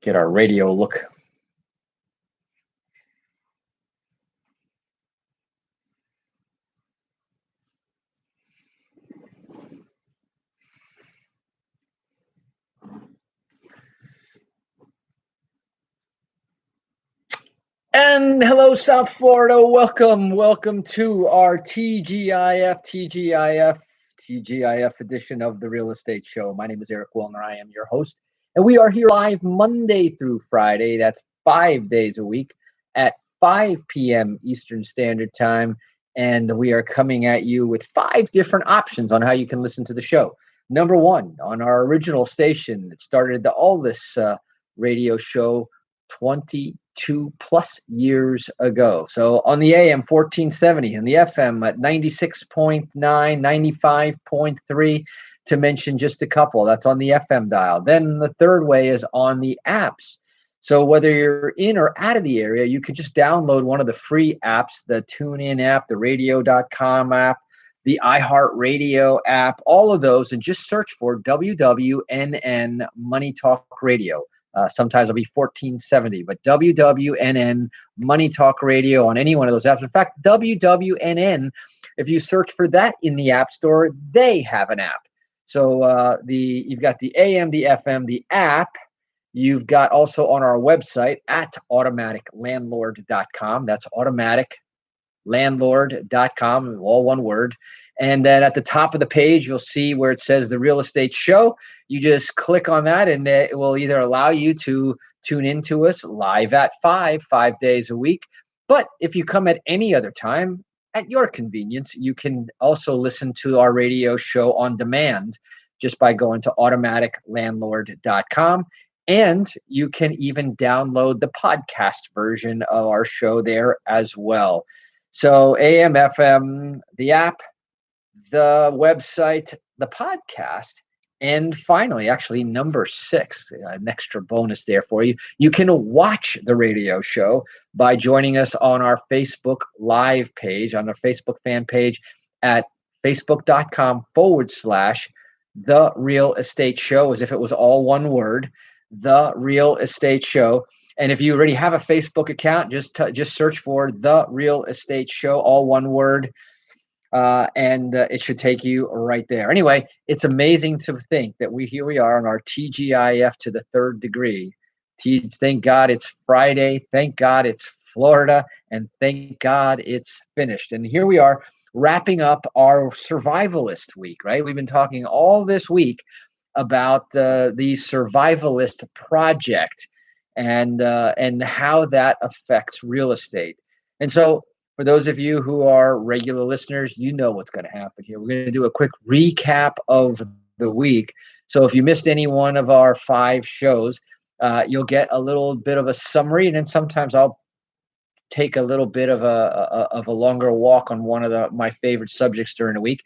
Get our radio look. And hello, South Florida. Welcome to our TGIF edition of the Real Estate Show. My name is Eric Willner. I am your host, and we are here live Monday through Friday. That's 5 days a week at 5 p.m. Eastern Standard Time, and we are coming at you with 5 different options on how you can listen to the show. Number one, on our original station that started all this radio show 22 plus years ago. So on the AM 1470 and the FM at 96.9, 95.3, to mention just a couple. That's on the FM dial. Then the third way is on the apps. So whether you're in or out of the area, you could just download one of the free apps, the TuneIn app, the radio.com app, the iHeartRadio app, all of those, and just search for WWNN Money Talk Radio. Sometimes it'll be 1470, but WWNN Money Talk Radio on any one of those apps. In fact, WWNN, if you search for that in the App Store, they have an app. So you've got the AM, the FM, the app. You've got also on our website at automaticlandlord.com. That's automaticlandlord.com, all one word. And then at the top of the page, you'll see where it says the Real Estate Show. You just click on that, and it will either allow you to tune into us live at 5 days a week. But if you come at any other time, at your convenience, you can also listen to our radio show on demand just by going to automaticlandlord.com. And you can even download the podcast version of our show there as well. So AM, FM, the app, the website, the podcast, and finally, actually, number 6, an extra bonus there for you. You can watch the radio show by joining us on our Facebook Live page, on our Facebook fan page at facebook.com/The Real Estate Show, as if it was all one word, The Real Estate Show. And if you already have a Facebook account, just search for The Real Estate Show, all one word. And it should take you right there. Anyway, it's amazing to think that here we are on our TGIF to the third degree. Thank God it's Friday. Thank God it's Florida. And thank God it's finished. And here we are wrapping up our survivalist week, right? We've been talking all this week about the survivalist project and how that affects real estate. And so for those of you who are regular listeners, you know what's going to happen here. We're going to do a quick recap of the week. So if you missed any one of our 5 shows, you'll get a little bit of a summary, and then sometimes I'll take a little bit of a longer walk on one of my favorite subjects during the week.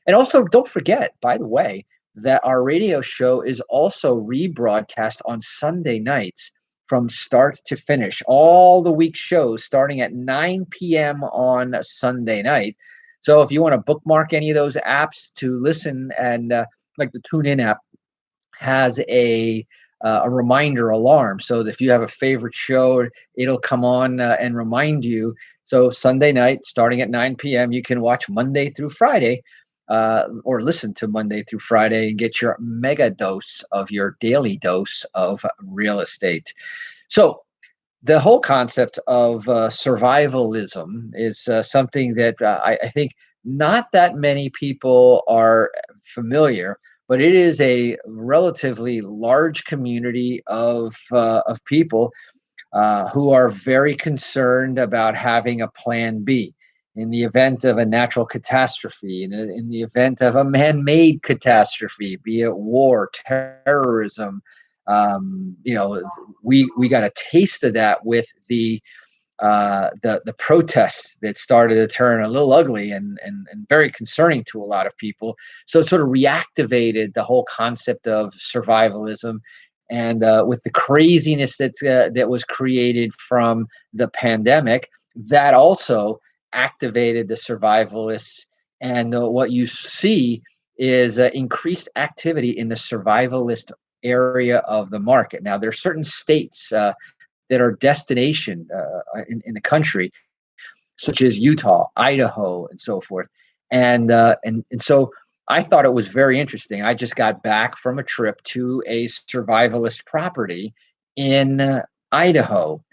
And also, don't forget, by the way, that our radio show is also rebroadcast on Sunday nights from start to finish. All the week shows starting at 9 p.m. on Sunday night. So if you want to bookmark any of those apps to listen, and like the TuneIn app has a reminder alarm. So if you have a favorite show, it'll come on and remind you. So Sunday night, starting at 9 p.m., you can watch Monday through Friday, or listen to Monday through Friday and get your mega dose of your daily dose of real estate. So the whole concept of survivalism is something that I think not that many people are familiar, but it is a relatively large community of people who are very concerned about having a plan B. In the event of a natural catastrophe, in the event of a man-made catastrophe, be it war, terrorism, we got a taste of that with the protests that started to turn a little ugly and very concerning to a lot of people. So it sort of reactivated the whole concept of survivalism, and with the craziness that was created from the pandemic, that also activated the survivalists, and what you see is increased activity in the survivalist area of the market. Now, there are certain states that are destination in the country, such as Utah, Idaho, and so forth. And so I thought it was very interesting. I just got back from a trip to a survivalist property in Idaho,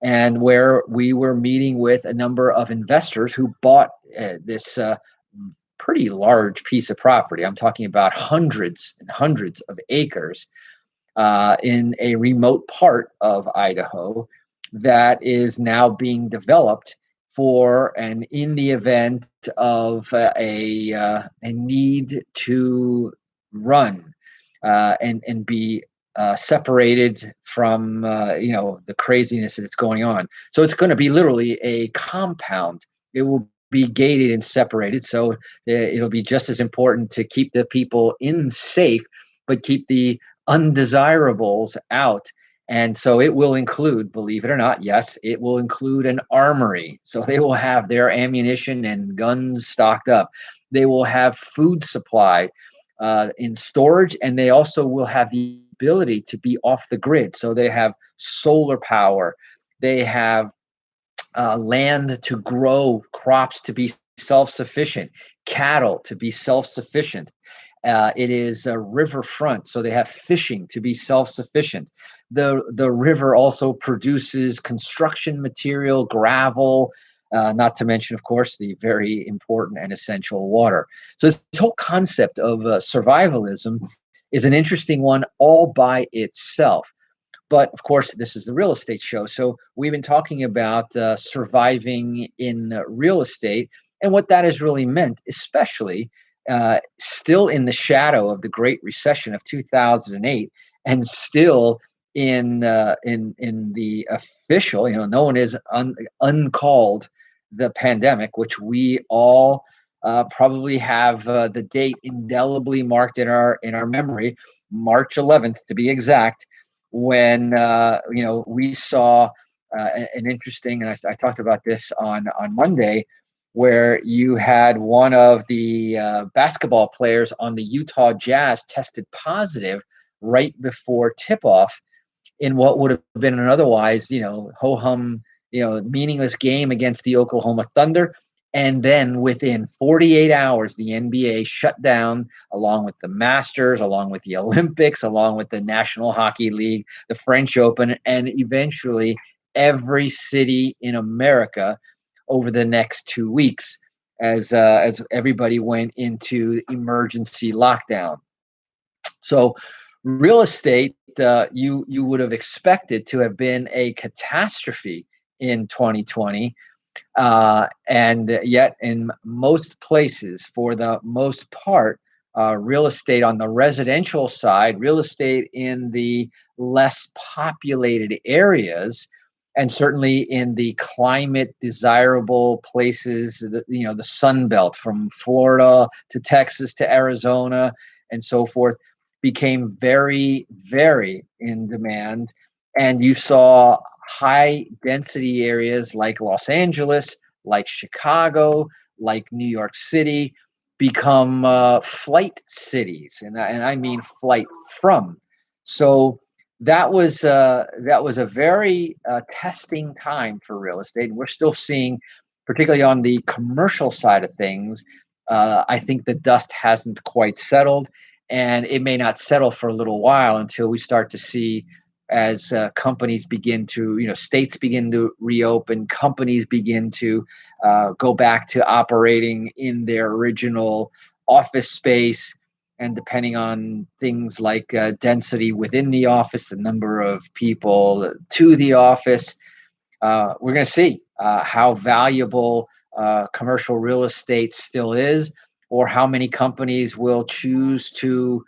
and where we were meeting with a number of investors who bought this pretty large piece of property. I'm talking about hundreds and hundreds of acres in a remote part of Idaho that is now being developed for, and in the event of a need to run and be separated from the craziness that's going on. So it's going to be literally a compound. It will be gated and separated, so it'll be just as important to keep the people in safe, but keep the undesirables out. And so it will include, believe it or not, yes, it will include an armory. So they will have their ammunition and guns stocked up. They will have food supply in storage, and they also will have the ability to be off the grid. So they have solar power. They have land to grow crops to be self-sufficient, cattle to be self-sufficient. It is a riverfront, so they have fishing to be self-sufficient. The river also produces construction material, gravel, not to mention, of course, the very important and essential water. So this whole concept of survivalism is an interesting one all by itself. But of course, this is the real estate show. So we've been talking about surviving in real estate and what that has really meant, especially still in the shadow of the Great Recession of 2008, and still in the official, no one is uncalled the pandemic, which we all probably have the date indelibly marked in our memory, March 11th to be exact, when we saw an interesting, and I talked about this on Monday, where you had one of the basketball players on the Utah Jazz tested positive right before tip-off in what would have been an otherwise, ho-hum, meaningless game against the Oklahoma Thunder. And then within 48 hours, the NBA shut down, along with the Masters, along with the Olympics, along with the National Hockey League, the French Open, and eventually every city in America over the next 2 weeks as everybody went into emergency lockdown. So real estate, you would have expected to have been a catastrophe in 2020. And yet in most places, for the most part, real estate on the residential side, real estate in the less populated areas, and certainly in the climate desirable places, the Sun Belt from Florida to Texas to Arizona and so forth, became very, very in demand. And you saw high density areas like Los Angeles, like Chicago, like New York City become flight cities, and I mean flight from. So that was a very testing time for real estate. And we're still seeing, particularly on the commercial side of things, I think the dust hasn't quite settled, and it may not settle for a little while until we start to see, as companies begin to, states begin to reopen, companies begin to go back to operating in their original office space. And depending on things like density within the office, the number of people to the office, we're going to see how valuable commercial real estate still is, or how many companies will choose to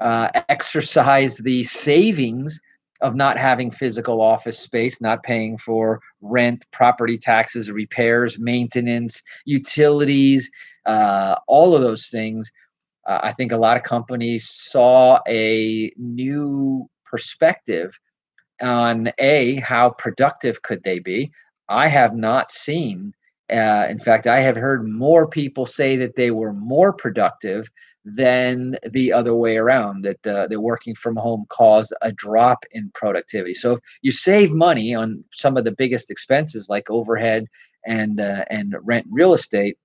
exercise the savings of not having physical office space, not paying for rent, property taxes, repairs, maintenance, utilities, all of those things. I think a lot of companies saw a new perspective on how productive could they be. I have not seen In fact, I have heard more people say that they were more productive than the other way around, that the working from home caused a drop in productivity. So if you save money on some of the biggest expenses like overhead and rent real estate,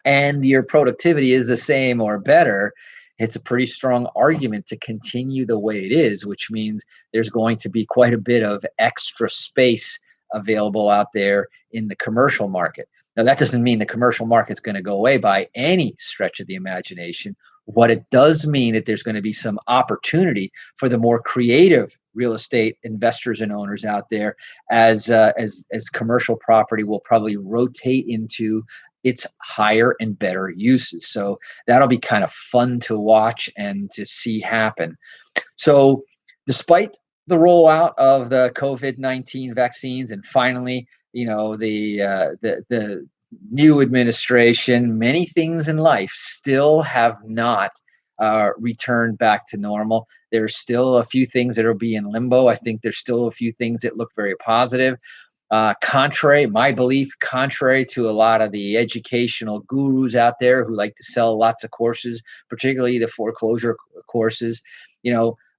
and your productivity is the same or better, it's a pretty strong argument to continue the way it is, which means there's going to be quite a bit of extra space available out there in the commercial market. Now, that doesn't mean the commercial market's going to go away by any stretch of the imagination. What it does mean that there's going to be some opportunity for the more creative real estate investors and owners out there, as commercial property will probably rotate into its higher and better uses. So that'll be kind of fun to watch and to see happen. So despite the rollout of the COVID-19 vaccines, and finally, the new administration, many things in life still have not returned back to normal. There's still a few things that will be in limbo. I think there's still a few things that look very positive. My belief, contrary to a lot of the educational gurus out there who like to sell lots of courses, particularly the foreclosure courses,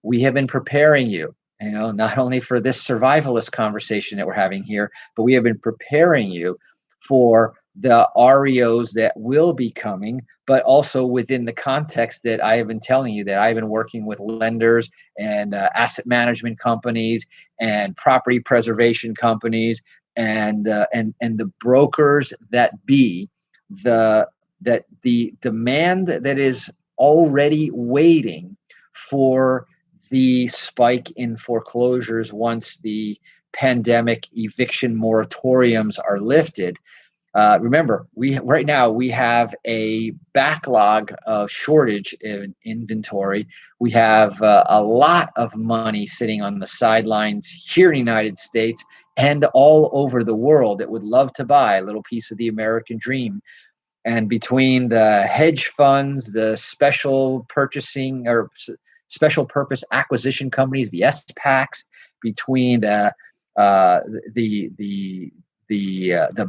we have been preparing you, not only for this survivalist conversation that we're having here, but we have been preparing you for the REOs that will be coming, but also within the context that I have been telling you, that I've been working with lenders and asset management companies and property preservation companies and the brokers that be the demand that is already waiting for the spike in foreclosures once the pandemic eviction moratoriums are lifted. Remember, right now we have a backlog of shortage in inventory. We have a lot of money sitting on the sidelines here in the United States and all over the world that would love to buy a little piece of the American dream. And between the hedge funds, the special purchasing or special purpose acquisition companies, the SPACs, between the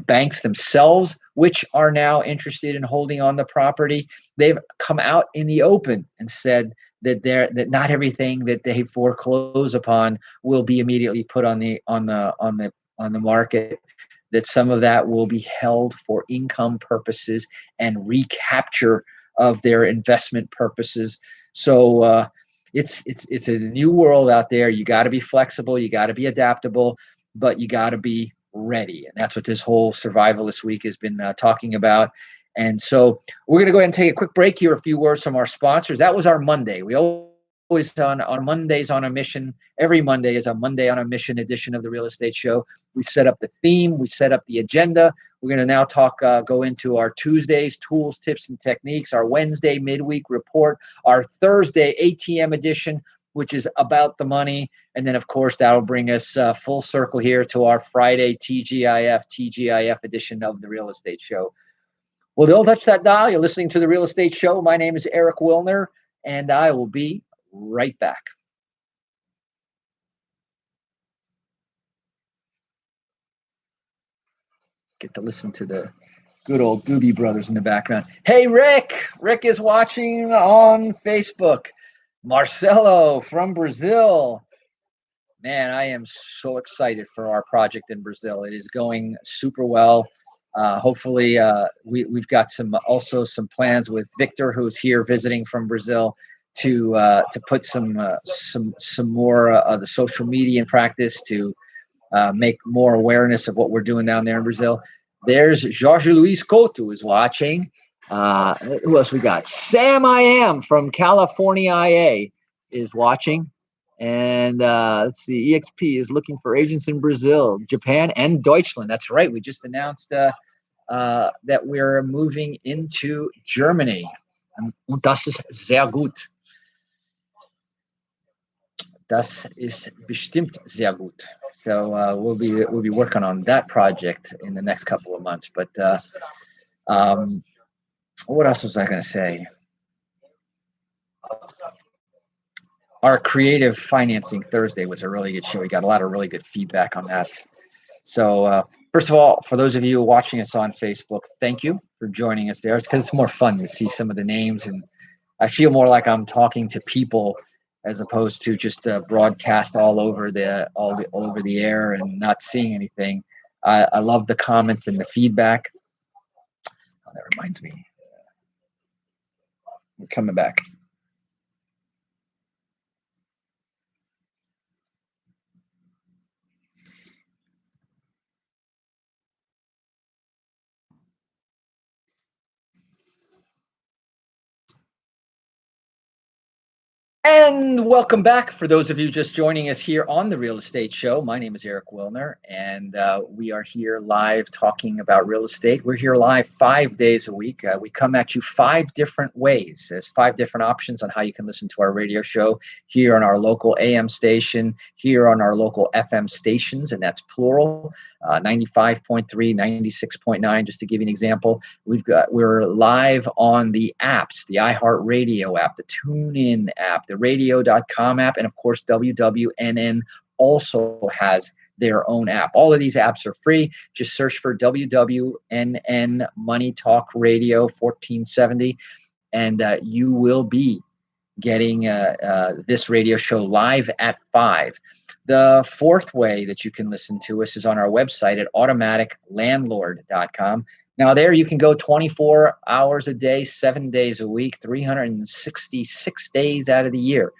banks themselves, which are now interested in holding on the property, they've come out in the open and said that not everything that they foreclose upon will be immediately put on the market. That some of that will be held for income purposes and recapture of their investment purposes. So it's a new world out there. You got to be flexible, you got to be adaptable, but you got to be ready. And that's what this whole Survivalist Week has been talking about. And so we're going to go ahead and take a quick break here, a few words from our sponsors. That was our Monday. We always on Mondays on a mission. Every Monday is a Monday on a mission edition of the Real Estate Show. We set up the theme. We set up the agenda. We're going to now go into our Tuesdays, tools, tips, and techniques, our Wednesday midweek report, our Thursday ATM edition, which is about the money. And then, of course, that'll bring us full circle here to our Friday TGIF edition of the Real Estate Show. Well, don't touch that dial. You're listening to the Real Estate Show. My name is Eric Willner, and I will be right back. Get to listen to the good old Doobie Brothers in the background. Hey, Rick. Rick is watching on Facebook. Marcelo from Brazil. Man, I am so excited for our project in Brazil. It is going super well. Hopefully, we've got some plans with Victor, who's here visiting from Brazil, to put some more of the social media in practice to make more awareness of what we're doing down there in Brazil. There's Jorge Luis Couto is watching. Who else we got? Sam I Am from California IA is watching. And let's see, EXP is looking for agents in Brazil, Japan, and Deutschland. That's right. We just announced that we're moving into Germany. Und das ist sehr gut. Das ist bestimmt sehr gut. So we'll be working on that project in the next couple of months. But what else was I going to say? Our Creative Financing Thursday was a really good show. We got a lot of really good feedback on that. So first of all, for those of you watching us on Facebook, thank you for joining us there. It's because it's more fun to see some of the names, and I feel more like I'm talking to people as opposed to just broadcast all over the air and not seeing anything. I love the comments and the feedback. Oh, that reminds me, we're coming back. And welcome back. For those of you just joining us here on the Real Estate Show, my name is Eric Willner, and we are here live talking about real estate. We're here live 5 days a week. We come at you 5 different ways. There's 5 different options on how you can listen to our radio show here on our local AM station, here on our local FM stations, and that's plural, 95.3, 96.9, just to give you an example. We're live on the apps, the iHeartRadio app, the TuneIn app, the radio.com app, and of course, WWNN also has their own app. All of these apps are free. Just search for WWNN Money Talk Radio 1470, and you will be getting this radio show live at 5. The 4th way that you can listen to us is on our website at automaticlandlord.com. Now, there you can go 24 hours a day, 7 days a week, 366 days out of the year.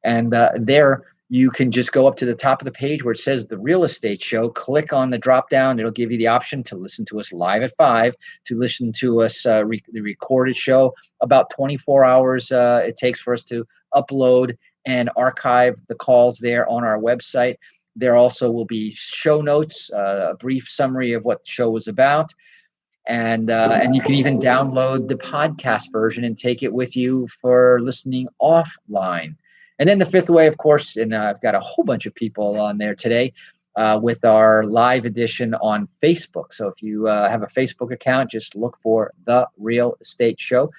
And there you can just go up to the top of the page where it says The Real Estate Show, click on the drop down. It'll give you the option to listen to us live at 5, to listen to us, the recorded show. About 24 hours it takes for us to upload and archive the calls there on our website. There also will be show notes, a brief summary of what the show was about. And you can even download the podcast version and take it with you for listening offline. And then the 5th way, of course, and I've got a whole bunch of people on there today with our live edition on Facebook. So if you have a Facebook account, just look for The Real Estate Show.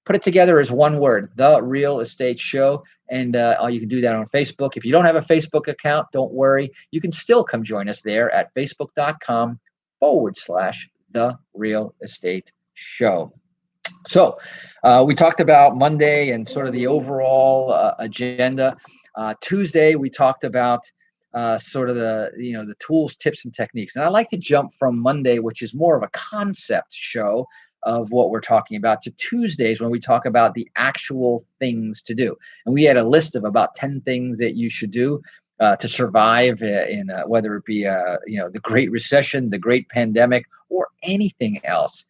Put it together as one word, The Real Estate Show, and you can do that on Facebook. If you don't have a Facebook account, don't worry. You can still come join us there at facebook.com/The Real Estate Show. So we talked about Monday and sort of the overall agenda. Tuesday, we talked about sort of the tools, tips, and techniques. And I like to jump from Monday, which is more of a concept show of what we're talking about, to Tuesdays when we talk about the actual things to do. And we had a list of about 10 things that you should do to survive in whether it be the Great Recession, the Great Pandemic, or anything else.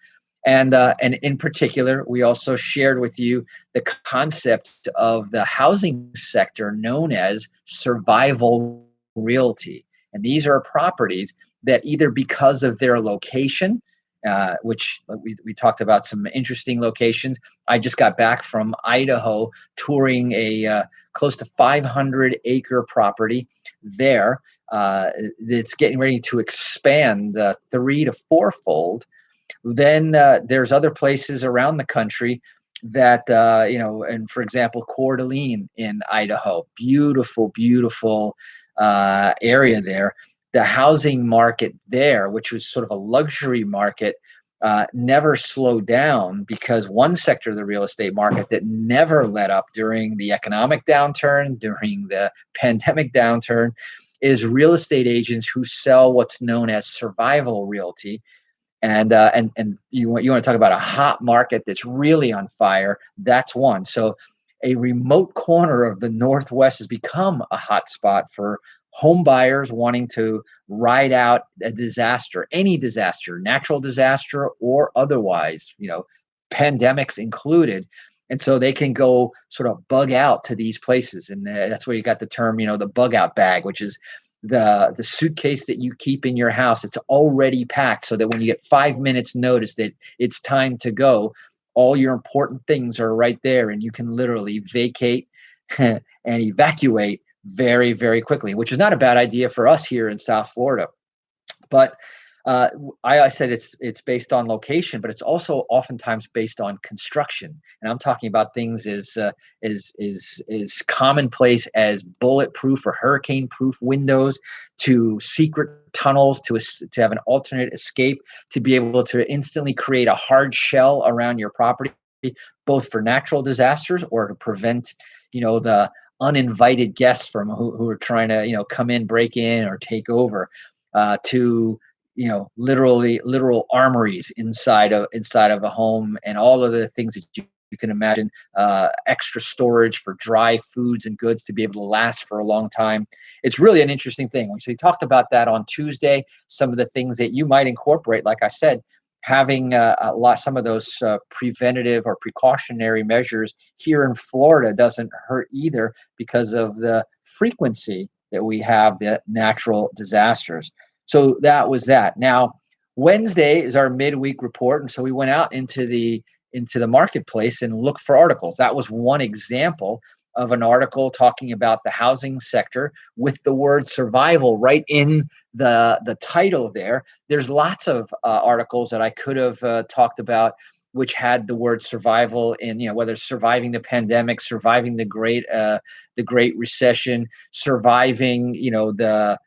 And in particular, we also shared with you the concept of the housing sector known as survival realty. And these are properties that either because of their location, which we talked about some interesting locations. I just got back from Idaho touring a close to 500-acre property there. It's getting ready to expand 3 to 4-fold. Then there's other places around the country that, and for example, Coeur d'Alene in Idaho, beautiful, beautiful area there. The housing market there, which was sort of a luxury market, never slowed down because one sector of the real estate market that never let up during the economic downturn, during the pandemic downturn, is real estate agents who sell what's known as survival realty. And you want to talk about a hot market that's really on fire. That's one. So a remote corner of the Northwest has become a hot spot for home buyers wanting to ride out a disaster, any disaster, natural disaster or otherwise, pandemics included. And so they can go sort of bug out to these places. And that's where you got the term, the bug out bag, which is the suitcase that you keep in your house. It's already packed so that when you get 5 minutes notice that it's time to go, all your important things are right there and you can literally vacate and evacuate very, very quickly, which is not a bad idea for us here in South Florida. But I said it's based on location, but it's also oftentimes based on construction. And I'm talking about things as commonplace as bulletproof or hurricane-proof windows, to secret tunnels, to have an alternate escape, to be able to instantly create a hard shell around your property, both for natural disasters or to prevent, the uninvited guests from who are trying to, come in, break in, or take over, to literal armories inside of a home, and all of the things that you can imagine, extra storage for dry foods and goods to be able to last for a long time. It's really an interesting thing. So we talked about that on Tuesday, some of the things that you might incorporate. Like I said, having some of those preventative or precautionary measures here in Florida doesn't hurt either, because of the frequency that we have the natural disasters. So that was that. Now, Wednesday is our midweek report, and so we went out into the marketplace and looked for articles. That was one example of an article talking about the housing sector with the word survival right in the title there. There's lots of articles that I could have talked about which had the word survival in, whether it's surviving the pandemic, surviving the Great Recession, surviving, the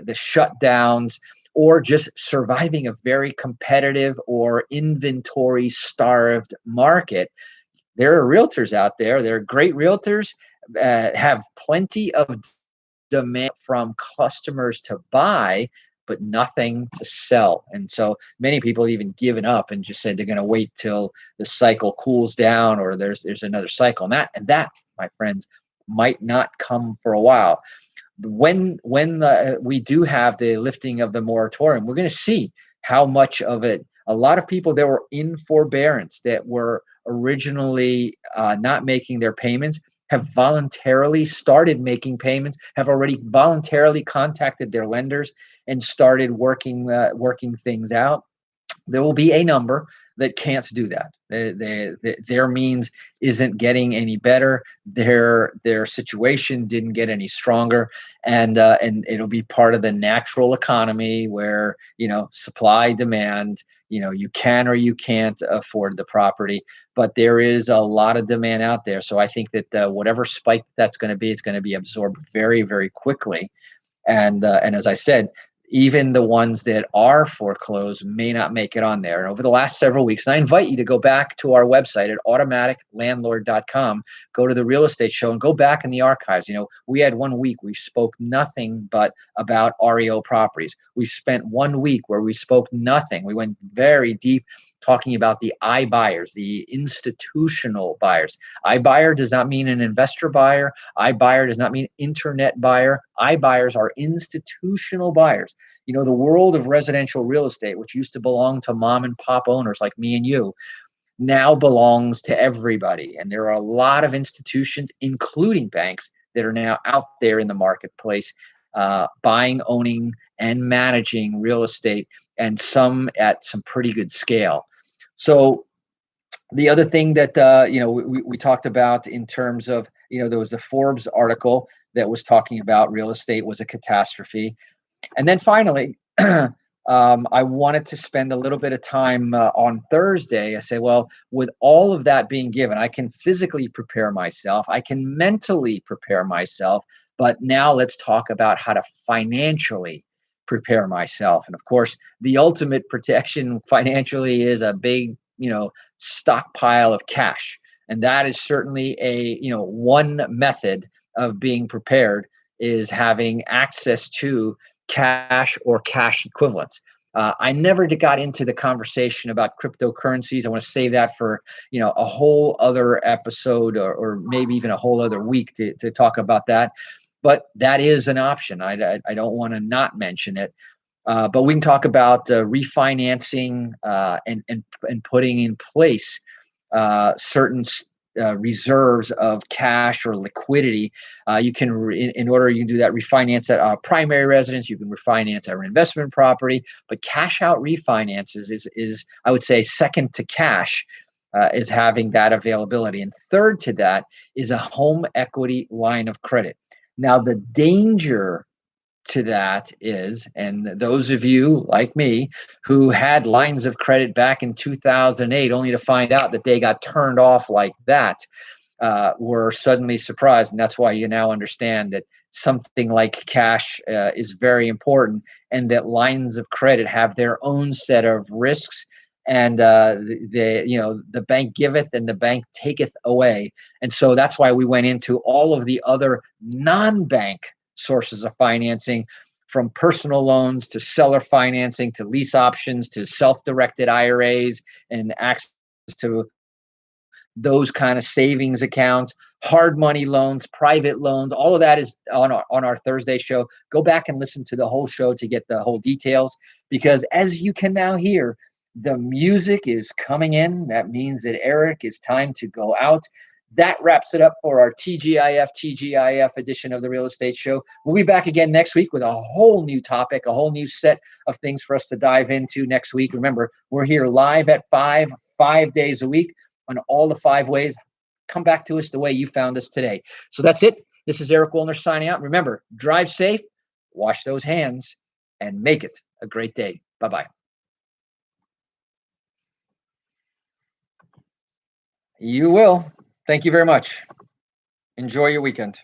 shutdowns, or just surviving a very competitive or inventory starved market. There are realtors out there. There are great realtors, have plenty of demand from customers to buy, but nothing to sell. And so many people even given up and just said they're going to wait till the cycle cools down, or there's another cycle. And that, my friends, might not come for a while. When we do have the lifting of the moratorium, we're going to see how much of it. A lot of people that were in forbearance, that were originally not making their payments, have voluntarily started making payments, have already voluntarily contacted their lenders and started working things out. There will be a number that can't do that. Their means isn't getting any better. Their situation didn't get any stronger, and it'll be part of the natural economy where, supply demand. You can or you can't afford the property, but there is a lot of demand out there. So I think that whatever spike that's going to be, it's going to be absorbed very, very quickly. And as I said, even the ones that are foreclosed may not make it on there. And over the last several weeks, and I invite you to go back to our website at automaticlandlord.com, go to the real estate show and go back in the archives. We had 1 week we spoke nothing but about REO properties. We spent 1 week where we spoke nothing. We went very deep talking about the iBuyers, the institutional buyers. iBuyer does not mean an investor buyer. iBuyer does not mean internet buyer. iBuyers are institutional buyers. The world of residential real estate, which used to belong to mom and pop owners like me and you, now belongs to everybody. And there are a lot of institutions, including banks, that are now out there in the marketplace, buying, owning, and managing real estate, and some at some pretty good scale. So the other thing that we talked about in terms of, there was the Forbes article that was talking about real estate was a catastrophe. And then finally, I wanted to spend a little bit of time on Thursday. I say, well, with all of that being given, I can physically prepare myself, I can mentally prepare myself, but now let's talk about how to financially prepare myself. And of course, the ultimate protection financially is a big, stockpile of cash. And that is certainly one method of being prepared, is having access to cash or cash equivalents. I never got into the conversation about cryptocurrencies. I want to save that for a whole other episode, or maybe even a whole other week to talk about that. But that is an option. I don't want to not mention it. But we can talk about refinancing and putting in place certain reserves of cash or liquidity. You can, in order you can do that, refinance at primary residence. You can refinance our investment property, but cash out refinances is I would say second to cash. Is having that availability, and third to that is a home equity line of credit. Now, the danger to that is, and those of you like me who had lines of credit back in 2008 only to find out that they got turned off like that, were suddenly surprised. And that's why you now understand that something like cash is very important, and that lines of credit have their own set of risks. And the bank giveth and the bank taketh away. And so that's why we went into all of the other non-bank sources of financing, from personal loans to seller financing to lease options to self-directed IRAs and access to those kind of savings accounts, hard money loans, private loans. All of that is on our Thursday show. Go back and listen to the whole show to get the whole details, because as you can now hear, the music is coming in. That means that Eric, is time to go out. That wraps it up for our TGIF edition of the Real Estate Show. We'll be back again next week with a whole new topic, a whole new set of things for us to dive into next week. Remember, we're here live at 5 days a week on all the 5 ways. Come back to us the way you found us today. So that's it. This is Eric Willner signing out. Remember, drive safe, wash those hands, and make it a great day. Bye-bye. You will. Thank you very much. Enjoy your weekend.